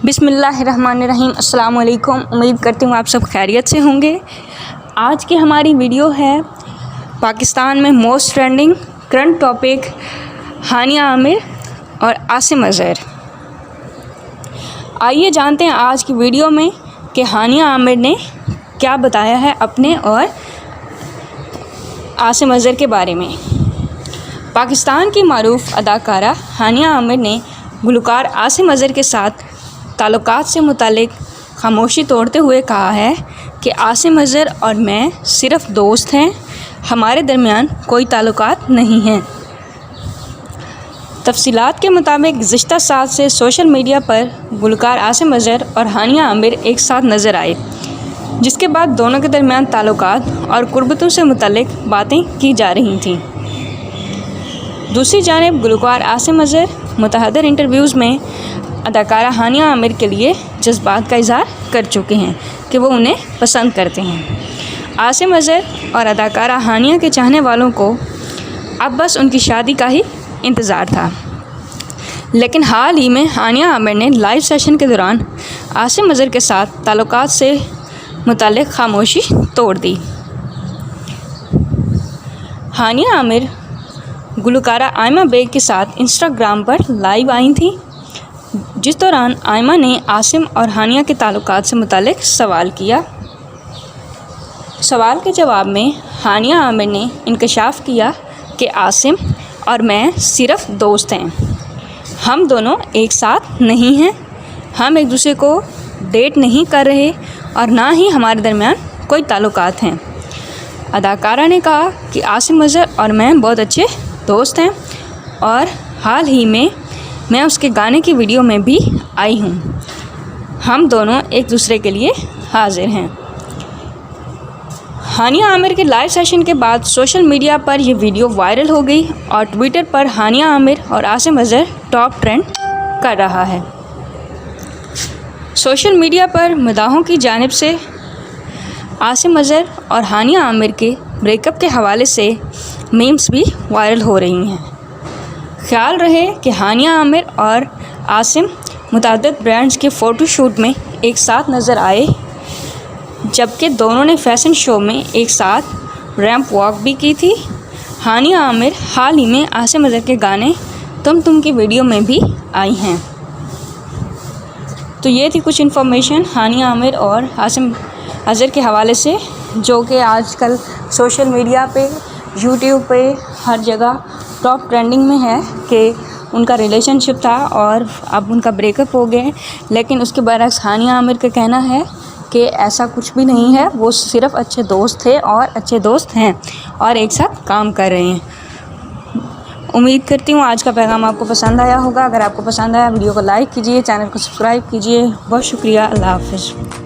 बिस्मिल्लाहिर्रहमानिर्रहीम। अस्सलाम वालेकुम। उम्मीद करती हूँ आप सब खैरियत से होंगे। आज की हमारी वीडियो है पाकिस्तान में मोस्ट ट्रेंडिंग करंट टॉपिक हानिया आमिर और आसिम अज़हर। आइए जानते हैं आज की वीडियो में कि हानिया आमिर ने क्या बताया है अपने और आसिम अज़हर के बारे में। पाकिस्तान की मारूफ अदाकारा हानिया आमिर ने गुलकार आसिम अज़हर के साथ ताल्लुकात से मुतालिक खामोशी तोड़ते हुए कहा है कि आसिम अज़हर और मैं सिर्फ़ दोस्त हैं, हमारे दरमियान कोई ताल्लुकात नहीं हैं। तफसीलात के मुताबिक गुज़िश्ता साल से सोशल मीडिया पर गुलकार आसिम अज़हर और हानिया आमिर एक साथ नज़र आए, जिसके बाद दोनों के दरमियान ताल्लुकात और कुर्बतों से मुतालिक बातें की जा रही थीं। दूसरी जानिब गुलकार आसिम अज़हर मुतअद्दिद इंटरव्यूज़ में अदाकारा हानिया आमिर के लिए जज्बात का इज़हार कर चुके हैं कि वो उन्हें पसंद करते हैं। आसिम अज़हर और अदाकारा हानिया के चाहने वालों को अब बस उनकी शादी का ही इंतज़ार था, लेकिन हाल ही में हानिया आमिर ने लाइव सेशन के दौरान आसिम अज़हर के साथ ताल्लुकात से मुताल्लिक़ खामोशी तोड़ दी। हानिया आमिर गुलकारा आयमा बेग के साथ इंस्टाग्राम पर लाइव आई थी, जिस दौरान आयमा ने आसिम और हानिया के ताल्लुकात से मुताल्लिक़ सवाल किया। सवाल के जवाब में हानिया आमिर ने इंकशाफ किया कि आसिम और मैं सिर्फ़ दोस्त हैं, हम दोनों एक साथ नहीं हैं, हम एक दूसरे को डेट नहीं कर रहे और ना ही हमारे दरमियान कोई ताल्लुकात हैं। अदाकारा ने कहा कि आसिम अज़हर और मैं बहुत अच्छे दोस्त हैं और हाल ही में मैं उसके गाने की वीडियो में भी आई हूँ, हम दोनों एक दूसरे के लिए हाजिर हैं। हानिया आमिर के लाइव सेशन के बाद सोशल मीडिया पर यह वीडियो वायरल हो गई और ट्विटर पर हानिया आमिर और आसिम अज़हर टॉप ट्रेंड कर रहा है। सोशल मीडिया पर मदाहों की जानिब से आसिम अज़हर और हानिया आमिर के ब्रेकअप के हवाले से मीम्स भी वायरल हो रही हैं। ख्याल रहे कि हानिया आमिर और आसिम मुतअद्दिद ब्रांड्स के फ़ोटोशूट में एक साथ नज़र आए, जबकि दोनों ने फ़ैशन शो में एक साथ रैंप वॉक भी की थी। हानिया आमिर हाल ही में आसिम अज़हर के गाने तुम की वीडियो में भी आई हैं। तो ये थी कुछ इन्फॉर्मेशन हानिया आमिर और आसिम अज़हर के हवाले से, जो कि आजकल सोशल मीडिया पे, यूट्यूब पे, हर जगह टॉप ट्रेंडिंग में है कि उनका रिलेशनशिप था और अब उनका ब्रेकअप हो गया। लेकिन उसके बरअक्स हानिया आमिर का कहना है कि ऐसा कुछ भी नहीं है, वो सिर्फ़ अच्छे दोस्त थे और अच्छे दोस्त हैं और एक साथ काम कर रहे हैं। उम्मीद करती हूँ आज का पैगाम आपको पसंद आया होगा। अगर आपको पसंद आया वीडियो को लाइक कीजिए, चैनल को सब्सक्राइब कीजिए। बहुत शुक्रिया। अल्लाह हाफ़िज़।